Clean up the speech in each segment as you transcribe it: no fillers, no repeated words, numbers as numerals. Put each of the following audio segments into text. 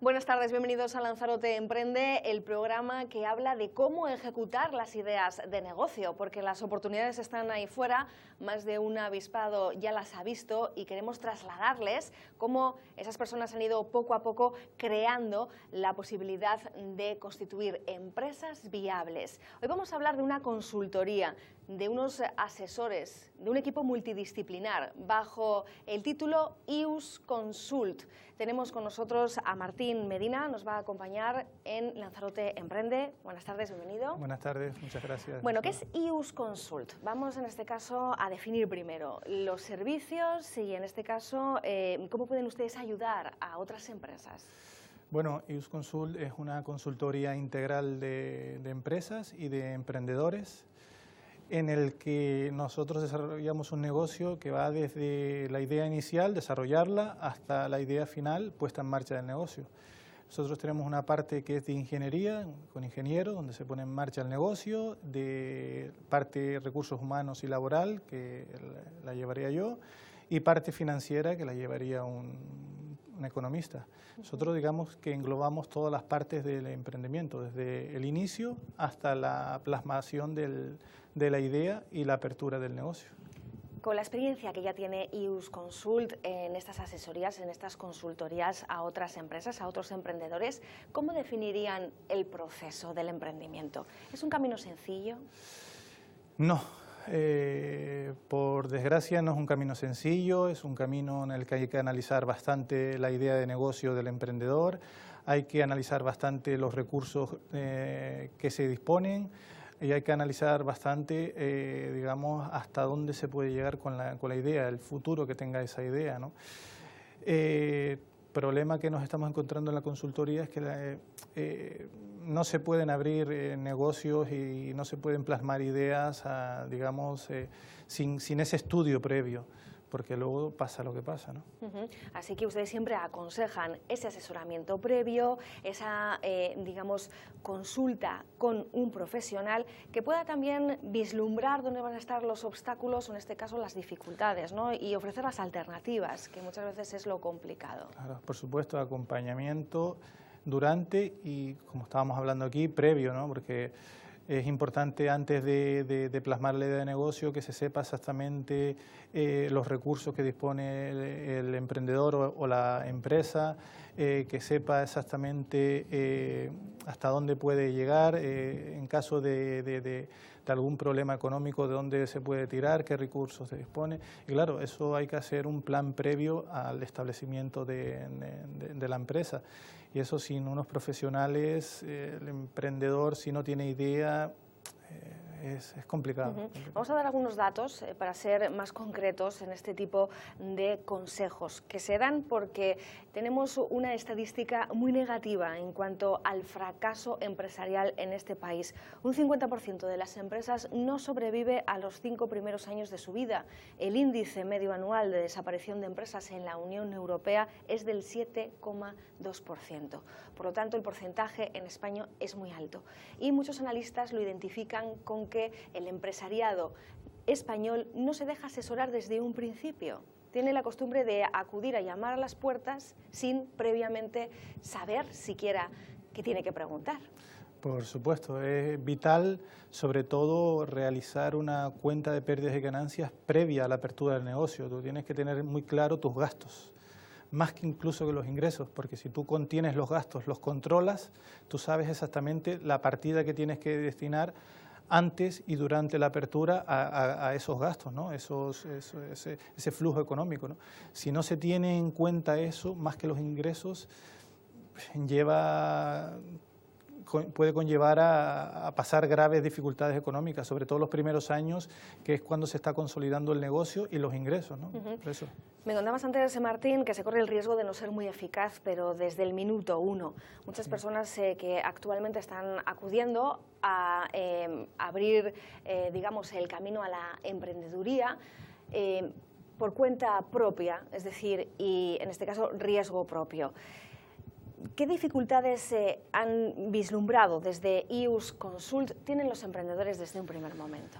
Buenas tardes, bienvenidos a Lanzarote Emprende, el programa que habla de cómo ejecutar las ideas de negocio, porque las oportunidades están ahí fuera, más de un avispado ya las ha visto y queremos trasladarles cómo esas personas han ido poco a poco creando la posibilidad de constituir empresas viables. Hoy vamos a hablar de una consultoría, de unos asesores, de un equipo multidisciplinar bajo el título IUS Consult. Tenemos con nosotros a Martín Medina, nos va a acompañar en Lanzarote Emprende. Buenas tardes, bienvenido. Buenas tardes, muchas gracias. Bueno, ¿qué es IUS Consult? Vamos en este caso a definir primero los servicios y en este caso cómo pueden ustedes ayudar a otras empresas. Bueno, IUS Consult es una consultoría integral de empresas y de emprendedores, en el que nosotros desarrollamos un negocio que va desde la idea inicial, desarrollarla, hasta la idea final, puesta en marcha del negocio. Nosotros tenemos una parte que es de ingeniería, con ingenieros, donde se pone en marcha el negocio, de parte de recursos humanos y laboral, que la llevaría yo, y parte financiera, que la llevaría un economista. Nosotros digamos que englobamos todas las partes del emprendimiento, desde el inicio hasta la plasmación de la idea y la apertura del negocio. Con la experiencia que ya tiene IUS Consult en estas asesorías, en estas consultorías a otras empresas, a otros emprendedores, ¿cómo definirían el proceso del emprendimiento? ¿Es un camino sencillo? No. Por desgracia no es un camino sencillo, es un camino en el que hay que analizar bastante la idea de negocio del emprendedor, hay que analizar bastante los recursos que se disponen y hay que analizar bastante, digamos, hasta dónde se puede llegar con la idea, el futuro que tenga esa idea, ¿no? Problema que nos estamos encontrando en la consultoría es que no se pueden abrir negocios y no se pueden plasmar ideas, digamos, sin ese estudio previo, porque luego pasa lo que pasa, ¿no? Así que ustedes siempre aconsejan ese asesoramiento previo, esa, digamos, consulta con un profesional que pueda también vislumbrar dónde van a estar los obstáculos, o en este caso las dificultades, ¿no? Y ofrecer las alternativas, que muchas veces es lo complicado. Claro, por supuesto, acompañamiento durante y, como estábamos hablando aquí, previo, ¿no? Porque es importante antes de plasmar la idea de negocio que se sepa exactamente los recursos que dispone el emprendedor o la empresa, que sepa exactamente hasta dónde puede llegar, en caso de algún problema económico, de dónde se puede tirar, qué recursos se dispone. Y claro, eso hay que hacer un plan previo al establecimiento de la empresa. Y eso sin unos profesionales, el emprendedor, si no tiene idea, es complicado. Vamos a dar algunos datos para ser más concretos en este tipo de consejos que se dan porque tenemos una estadística muy negativa en cuanto al fracaso empresarial en este país. Un 50% de las empresas no sobrevive a los 5 primeros años de su vida. El índice medio anual de desaparición de empresas en la Unión Europea es del 7,2%. Por lo tanto, el porcentaje en España es muy alto y muchos analistas lo identifican con que el empresariado español no se deja asesorar desde un principio. Tiene la costumbre de acudir a llamar a las puertas sin previamente saber siquiera qué tiene que preguntar. Por supuesto, es vital, sobre todo, realizar una cuenta de pérdidas y ganancias previa a la apertura del negocio. Tú tienes que tener muy claro tus gastos, más que incluso que los ingresos, porque si tú contienes los gastos, los controlas, tú sabes exactamente la partida que tienes que destinar antes y durante la apertura a esos gastos, ¿no? Ese flujo económico, ¿no? Si no se tiene en cuenta eso, más que los ingresos, puede conllevar a pasar graves dificultades económicas, sobre todo los primeros años, que es cuando se está consolidando el negocio y los ingresos, ¿no? Por eso. Me contabas antes, Martín, que se corre el riesgo de no ser muy eficaz, pero desde el minuto uno. Muchas personas que actualmente están acudiendo a abrir, digamos, el camino a la emprendeduría por cuenta propia, es decir, y en este caso riesgo propio. ¿Qué dificultades han vislumbrado desde IUS Consult tienen los emprendedores desde un primer momento?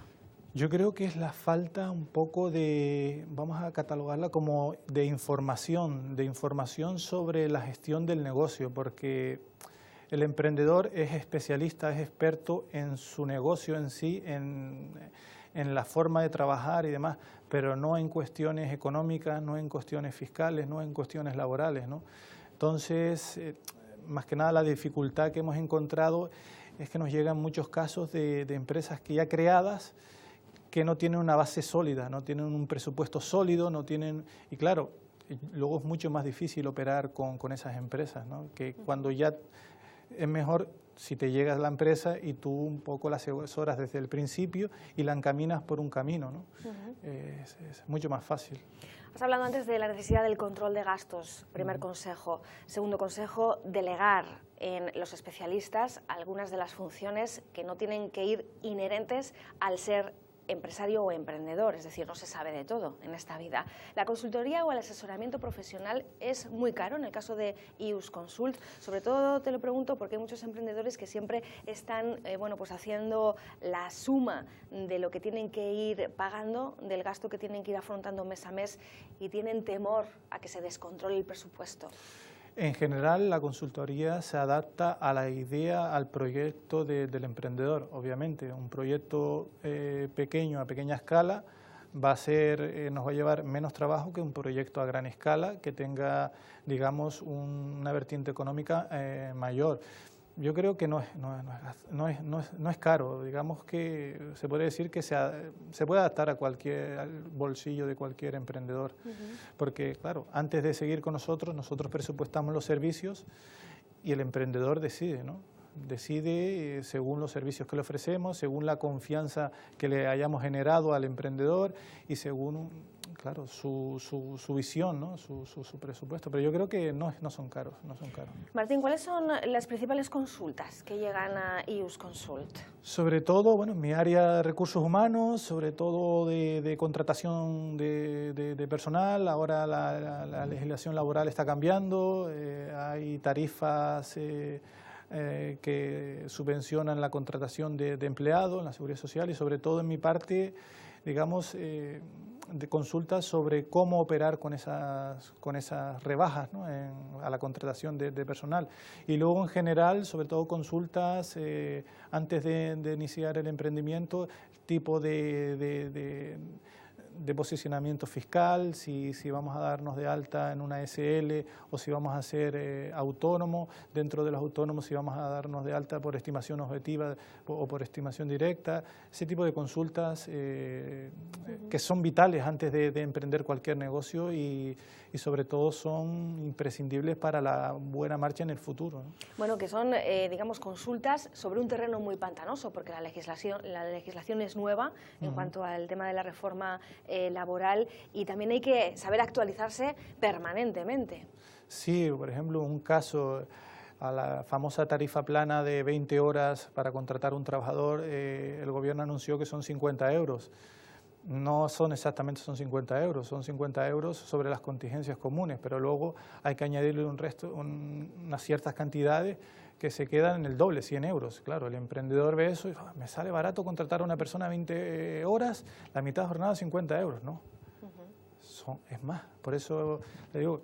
Yo creo que es la falta un poco de, vamos a catalogarla como de información sobre la gestión del negocio, porque el emprendedor es especialista, es experto en su negocio en sí, en la forma de trabajar y demás, pero no en cuestiones económicas, no en cuestiones fiscales, no en cuestiones laborales, ¿no? Entonces, más que nada la dificultad que hemos encontrado es que nos llegan muchos casos de empresas que ya creadas, que no tienen una base sólida, no tienen un presupuesto sólido, no tienen, y claro, luego es mucho más difícil operar con esas empresas, ¿no? Que cuando ya es mejor si te llegas a la empresa y tú un poco la asesoras desde el principio y la encaminas por un camino, ¿no? Es mucho más fácil. Has hablado antes de la necesidad del control de gastos, primer consejo. Segundo consejo, delegar en los especialistas algunas de las funciones que no tienen que ir inherentes al ser empresario o emprendedor, es decir, no se sabe de todo en esta vida. La consultoría o el asesoramiento profesional es muy caro en el caso de IUS Consult. Sobre todo te lo pregunto porque hay muchos emprendedores que siempre están pues haciendo la suma de lo que tienen que ir pagando, del gasto que tienen que ir afrontando mes a mes y tienen temor a que se descontrole el presupuesto. En general, la consultoría se adapta a la idea, al proyecto del emprendedor. Obviamente, un proyecto pequeño, a pequeña escala, nos va a llevar menos trabajo que un proyecto a gran escala que tenga, digamos, una vertiente económica mayor. Yo creo que no es caro, digamos que se puede decir que se puede adaptar al bolsillo de cualquier emprendedor, porque claro, antes de seguir con nosotros presupuestamos los servicios y el emprendedor decide, ¿no? Decide según los servicios que le ofrecemos, según la confianza que le hayamos generado al emprendedor y según, claro, su visión, ¿no? su presupuesto. Pero yo creo que no son caros, Martín, ¿cuáles son las principales consultas que llegan a IUS Consult? Sobre todo, bueno, mi área de recursos humanos, sobre todo de contratación de personal. Ahora la legislación laboral está cambiando, hay tarifas que subvencionan la contratación de empleados en la Seguridad Social y sobre todo en mi parte, digamos, de consultas sobre cómo operar con esas rebajas, ¿no? A la contratación de personal. Y luego en general, sobre todo consultas antes de iniciar el emprendimiento, tipo de posicionamiento fiscal, si vamos a darnos de alta en una SL o si vamos a ser autónomo, dentro de los autónomos si vamos a darnos de alta por estimación objetiva o por estimación directa, ese tipo de consultas que son vitales antes de emprender cualquier negocio y sobre todo son imprescindibles para la buena marcha en el futuro, ¿no? Bueno, que son, digamos, consultas sobre un terreno muy pantanoso, porque la legislación es nueva en cuanto al tema de la reforma laboral y también hay que saber actualizarse permanentemente. Sí, por ejemplo, un caso, a la famosa tarifa plana de 20 horas para contratar un trabajador, el gobierno anunció que son 50 euros. No son exactamente 50 euros, son 50 euros sobre las contingencias comunes, pero luego hay que añadirle unas ciertas cantidades que se quedan en el doble, 100 euros. Claro, el emprendedor ve eso y dice, me sale barato contratar a una persona 20 horas, la mitad de jornada 50 euros, ¿no? Es más, por eso le digo,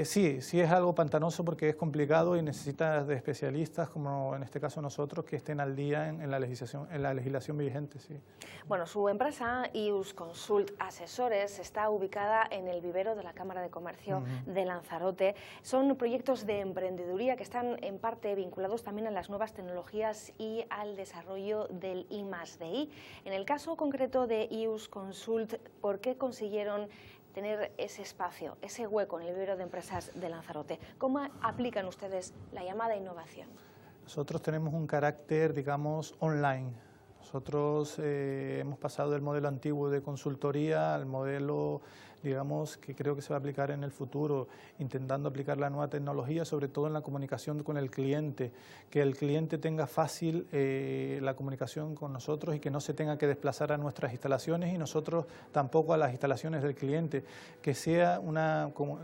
sí es algo pantanoso porque es complicado y necesitas de especialistas, como en este caso nosotros, que estén al día en la legislación vigente, sí. Bueno, su empresa, IUS Consult Asesores, está ubicada en el vivero de la Cámara de Comercio de Lanzarote. Son proyectos de emprendeduría que están en parte vinculados también a las nuevas tecnologías y al desarrollo del I+D+I. En el caso concreto de IUS Consult, ¿por qué consiguieron tener ese espacio, ese hueco en el vivero de empresas de Lanzarote? ¿Cómo aplican ustedes la llamada innovación? Nosotros tenemos un carácter, digamos, online. Nosotros hemos pasado del modelo antiguo de consultoría al modelo, digamos, que creo que se va a aplicar en el futuro, intentando aplicar la nueva tecnología, sobre todo en la comunicación con el cliente, que el cliente tenga fácil la comunicación con nosotros y que no se tenga que desplazar a nuestras instalaciones y nosotros tampoco a las instalaciones del cliente, que sea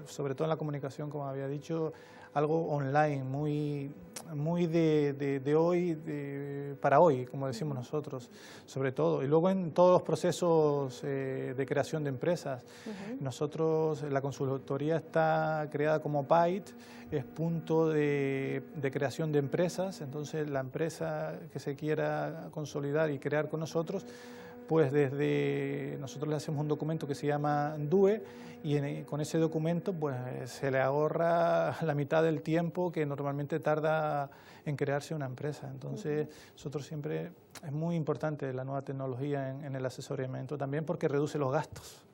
sobre todo en la comunicación, como había dicho, algo online, muy muy de hoy, para hoy, como decimos nosotros, sobre todo. Y luego en todos los procesos de creación de empresas. Nosotros, la consultoría está creada como PAIT, es punto de creación de empresas, entonces la empresa que se quiera consolidar y crear con nosotros, pues nosotros le hacemos un documento que se llama DUE y con ese documento pues se le ahorra la mitad del tiempo que normalmente tarda en crearse una empresa. Entonces nosotros siempre, es muy importante la nueva tecnología en el asesoramiento también porque reduce los gastos.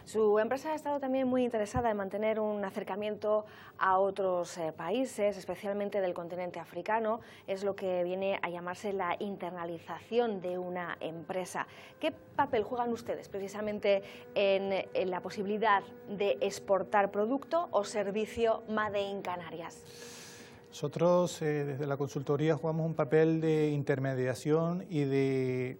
Su empresa ha estado también muy interesada en mantener un acercamiento a otros países, especialmente del continente africano. Es lo que viene a llamarse la internalización de una empresa. ¿Qué papel juegan ustedes precisamente en la posibilidad de exportar producto o servicio Made in Canarias? Nosotros desde la consultoría jugamos un papel de intermediación y de,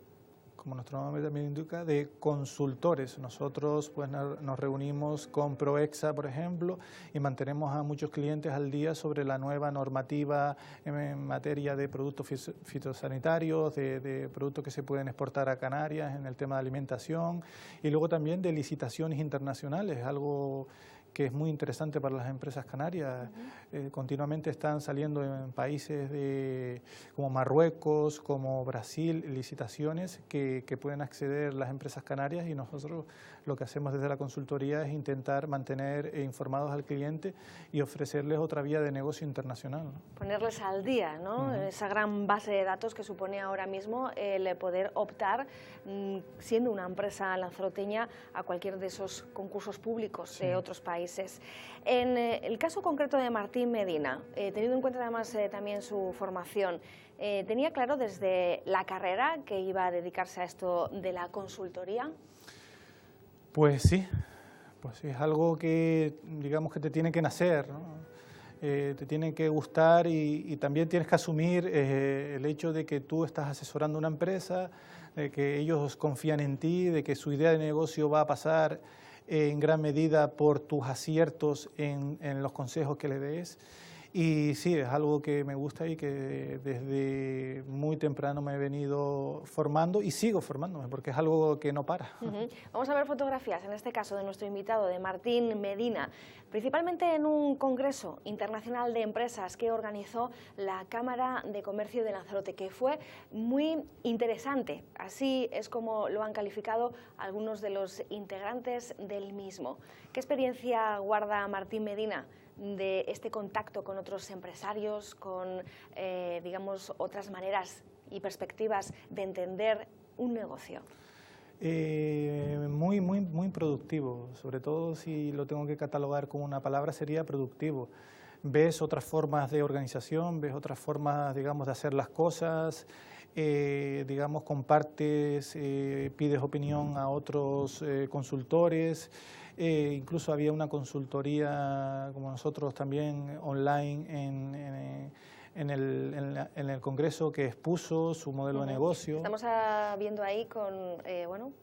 como nuestro nombre también indica, de consultores. Nosotros pues nos reunimos con Proexa, por ejemplo, y mantenemos a muchos clientes al día sobre la nueva normativa en materia de productos fitosanitarios, de productos que se pueden exportar a Canarias en el tema de alimentación y luego también de licitaciones internacionales, algo que es muy interesante para las empresas canarias. Continuamente están saliendo en países como Marruecos, como Brasil, licitaciones que pueden acceder las empresas canarias y nosotros lo que hacemos desde la consultoría es intentar mantener informados al cliente y ofrecerles otra vía de negocio internacional, ¿no? Ponerles al día, ¿no? Esa gran base de datos que supone ahora mismo el poder optar, siendo una empresa lanzaroteña, a cualquier de esos concursos públicos de otros países. En el caso concreto de Martín Medina, teniendo en cuenta además también su formación, ¿tenía claro desde la carrera que iba a dedicarse a esto de la consultoría? Pues sí, es algo que digamos que te tiene que nacer, ¿no? Te tiene que gustar y también tienes que asumir el hecho de que tú estás asesorando una empresa, de que ellos confían en ti, de que su idea de negocio va a pasar en gran medida por tus aciertos en los consejos que le des. Y sí, es algo que me gusta y que desde muy temprano me he venido formando y sigo formándome porque es algo que no para. Vamos a ver fotografías, en este caso de nuestro invitado, de Martín Medina, principalmente en un congreso internacional de empresas que organizó la Cámara de Comercio de Lanzarote, que fue muy interesante. Así es como lo han calificado algunos de los integrantes del mismo. ¿Qué experiencia guarda Martín Medina de este contacto con otros empresarios, con, digamos, otras maneras y perspectivas de entender un negocio? Muy productivo, sobre todo si lo tengo que catalogar con una palabra sería productivo. Ves otras formas de organización, ves otras formas, digamos, de hacer las cosas, digamos, compartes, pides opinión a otros consultores. Incluso había una consultoría como nosotros también online en el Congreso que expuso su modelo de negocio. Estamos viendo ahí con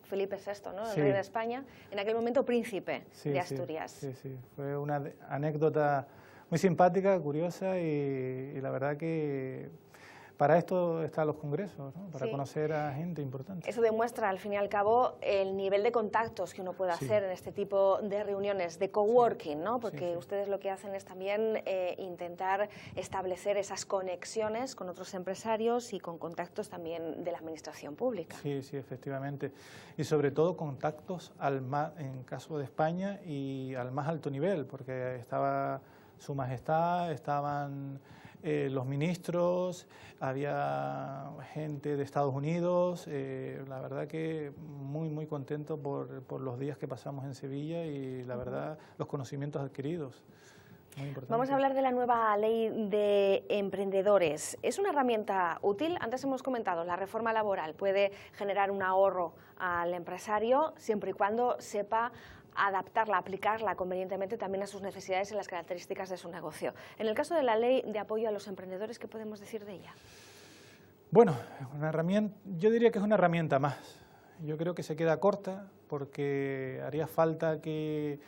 Felipe VI, ¿no? El rey de España, en aquel momento príncipe de Asturias. Sí, fue una anécdota muy simpática, curiosa y la verdad que para esto están los congresos, ¿no? Para conocer a gente importante. Eso demuestra, al fin y al cabo, el nivel de contactos que uno puede hacer en este tipo de reuniones, de coworking, ¿no? Porque ustedes lo que hacen es también intentar establecer esas conexiones con otros empresarios y con contactos también de la administración pública. Sí, efectivamente. Y sobre todo contactos en caso de España y al más alto nivel, porque estaba Su Majestad, estaban los ministros, había gente de Estados Unidos, la verdad que muy contento por los días que pasamos en Sevilla y la verdad los conocimientos adquiridos. Muy importante. Vamos a hablar de la nueva ley de emprendedores. ¿Es una herramienta útil? Antes hemos comentado, la reforma laboral puede generar un ahorro al empresario siempre y cuando sepa adaptarla, aplicarla convenientemente también a sus necesidades y las características de su negocio. En el caso de la ley de apoyo a los emprendedores, ¿qué podemos decir de ella? Bueno, una herramienta, yo diría que es una herramienta más. Yo creo que se queda corta porque haría falta que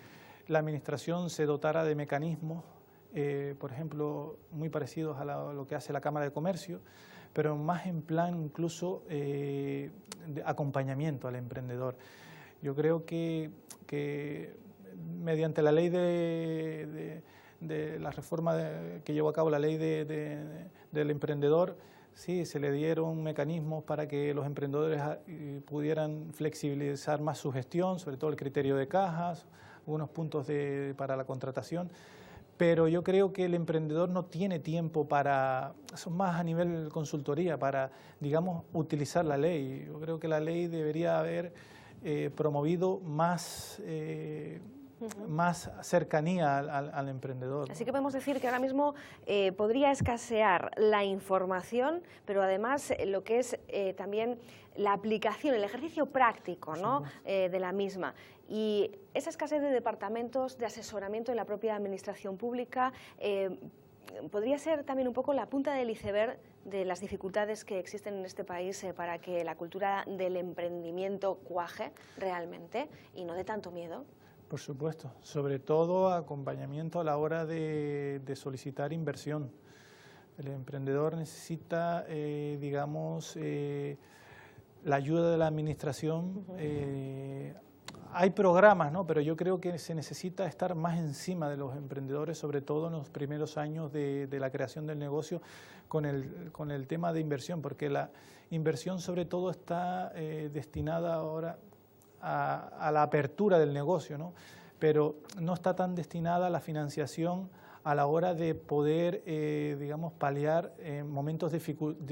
la Administración se dotara de mecanismos por ejemplo, muy parecidos a lo que hace la Cámara de Comercio, pero más en plan incluso de acompañamiento al emprendedor. Yo creo que mediante la ley de la reforma que llevó a cabo la ley del emprendedor, sí, se le dieron mecanismos para que los emprendedores pudieran flexibilizar más su gestión, sobre todo el criterio de cajas, algunos puntos para la contratación. Pero yo creo que el emprendedor no tiene tiempo para, eso es más a nivel consultoría, para, digamos, utilizar la ley. Yo creo que la ley debería haber promovido más cercanía al emprendedor, ¿no? Así que podemos decir que ahora mismo podría escasear la información, pero además lo que es también la aplicación, el ejercicio práctico, ¿no? De la misma. Y esa escasez de departamentos de asesoramiento en la propia administración pública podría ser también un poco la punta del iceberg de las dificultades que existen en este país para que la cultura del emprendimiento cuaje realmente y no dé tanto miedo. Por supuesto, sobre todo acompañamiento a la hora de solicitar inversión. El emprendedor necesita, digamos, la ayuda de la administración. Hay programas, ¿no? Pero yo creo que se necesita estar más encima de los emprendedores, sobre todo en los primeros años de la creación del negocio, con el tema de inversión, porque la inversión sobre todo está destinada ahora a la apertura del negocio, ¿no? Pero no está tan destinada a la financiación a la hora de poder, digamos, paliar momentos de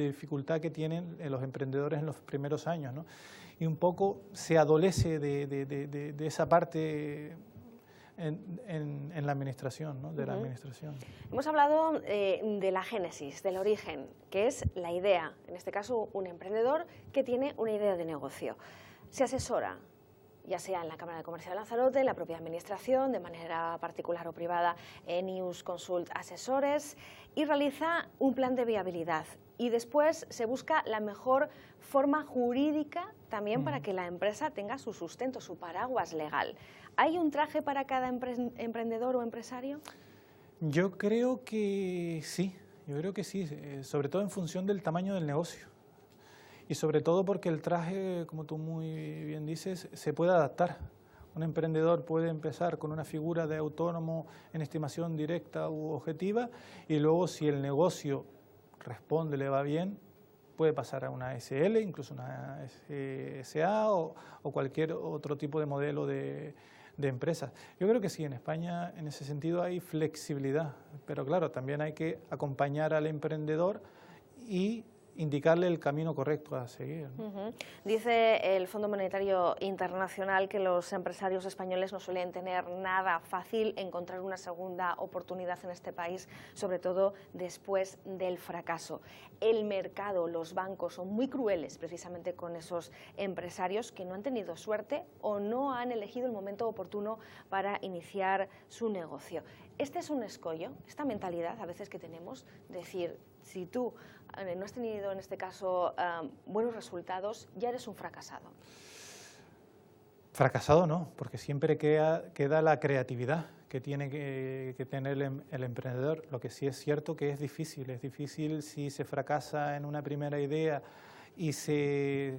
dificultad que tienen los emprendedores en los primeros años, ¿no? Y un poco se adolece de esa parte en la administración, ¿no? De la administración. Hemos hablado de la génesis, del origen, que es la idea, en este caso un emprendedor que tiene una idea de negocio. Se asesora, ya sea en la Cámara de Comercio de Lanzarote, en la propia administración, de manera particular o privada, en News Consult Asesores, y realiza un plan de viabilidad. Y después se busca la mejor forma jurídica también para que la empresa tenga su sustento, su paraguas legal. ¿Hay un traje para cada emprendedor o empresario? Yo creo que sí, sobre todo en función del tamaño del negocio. Y sobre todo porque el traje, como tú muy bien dices, se puede adaptar. Un emprendedor puede empezar con una figura de autónomo en estimación directa u objetiva y luego si el negocio responde, le va bien, puede pasar a una SL, incluso una SA o cualquier otro tipo de modelo de empresas. Yo creo que sí, en España en ese sentido hay flexibilidad, pero claro, también hay que acompañar al emprendedor y indicarle el camino correcto a seguir, ¿no? Dice el Fondo Monetario Internacional que los empresarios españoles no suelen tener nada fácil encontrar una segunda oportunidad en este país, sobre todo después del fracaso. El mercado, los bancos son muy crueles precisamente con esos empresarios que no han tenido suerte o no han elegido el momento oportuno para iniciar su negocio. Este es un escollo, esta mentalidad a veces que tenemos, decir, si tú no has tenido en este caso buenos resultados, ya eres un fracasado. Fracasado no, porque siempre queda la creatividad que tiene que tener el emprendedor. Lo que sí es cierto que es difícil si se fracasa en una primera idea y se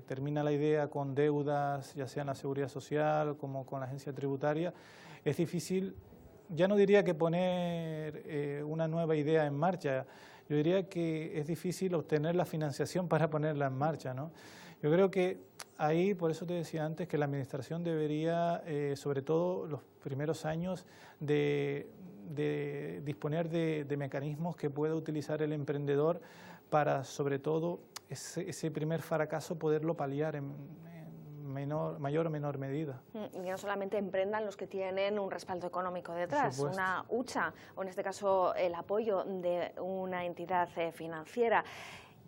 termina la idea con deudas, ya sea en la Seguridad Social como con la agencia tributaria, es difícil. Ya no diría que poner una nueva idea en marcha, yo diría que es difícil obtener la financiación para ponerla en marcha, ¿no? Yo creo que ahí, por eso te decía antes, que la administración debería, sobre todo los primeros años, de disponer de mecanismos que pueda utilizar el emprendedor para, sobre todo, ese primer fracaso poderlo paliar en mayor o menor medida. Y no solamente emprendan los que tienen un respaldo económico detrás, una hucha, o en este caso el apoyo de una entidad financiera.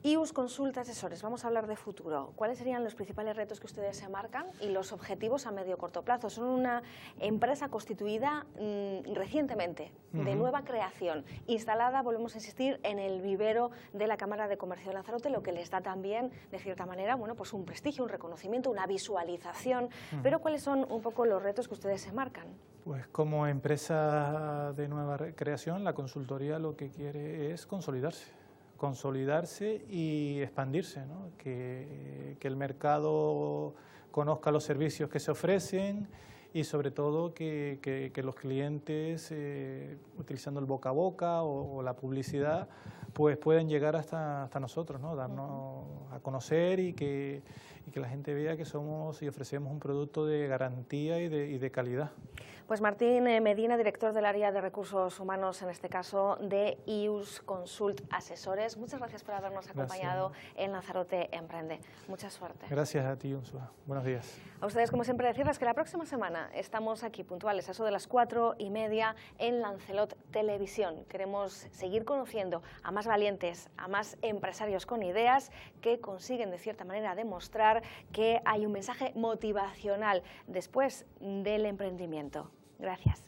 IUS Consult Asesores, vamos a hablar de futuro. ¿Cuáles serían los principales retos que ustedes se marcan y los objetivos a medio y corto plazo? Son una empresa constituida recientemente, de nueva creación, instalada, volvemos a insistir, en el vivero de la Cámara de Comercio de Lanzarote, lo que les da también, de cierta manera, bueno, pues un prestigio, un reconocimiento, una visualización. Pero ¿cuáles son un poco los retos que ustedes se marcan? Pues como empresa de nueva creación, la consultoría lo que quiere es consolidarse y expandirse, ¿no? Que el mercado conozca los servicios que se ofrecen y sobre todo que los clientes, utilizando el boca a boca o la publicidad, pues pueden llegar hasta nosotros, ¿no? Darnos a conocer y que la gente vea que somos y ofrecemos un producto de garantía y de calidad. Pues Martín Medina, director del área de recursos humanos, en este caso de IUS Consult Asesores. Muchas gracias por habernos acompañado en Lanzarote Emprende. Mucha suerte. Gracias a ti, Ursula. Buenos días. A ustedes, como siempre, decirles que la próxima semana estamos aquí puntuales, a eso de las 4:30 en Lancelot Televisión. Queremos seguir conociendo a más valientes, a más empresarios con ideas que consiguen, de cierta manera, demostrar que hay un mensaje motivacional después del emprendimiento. Gracias.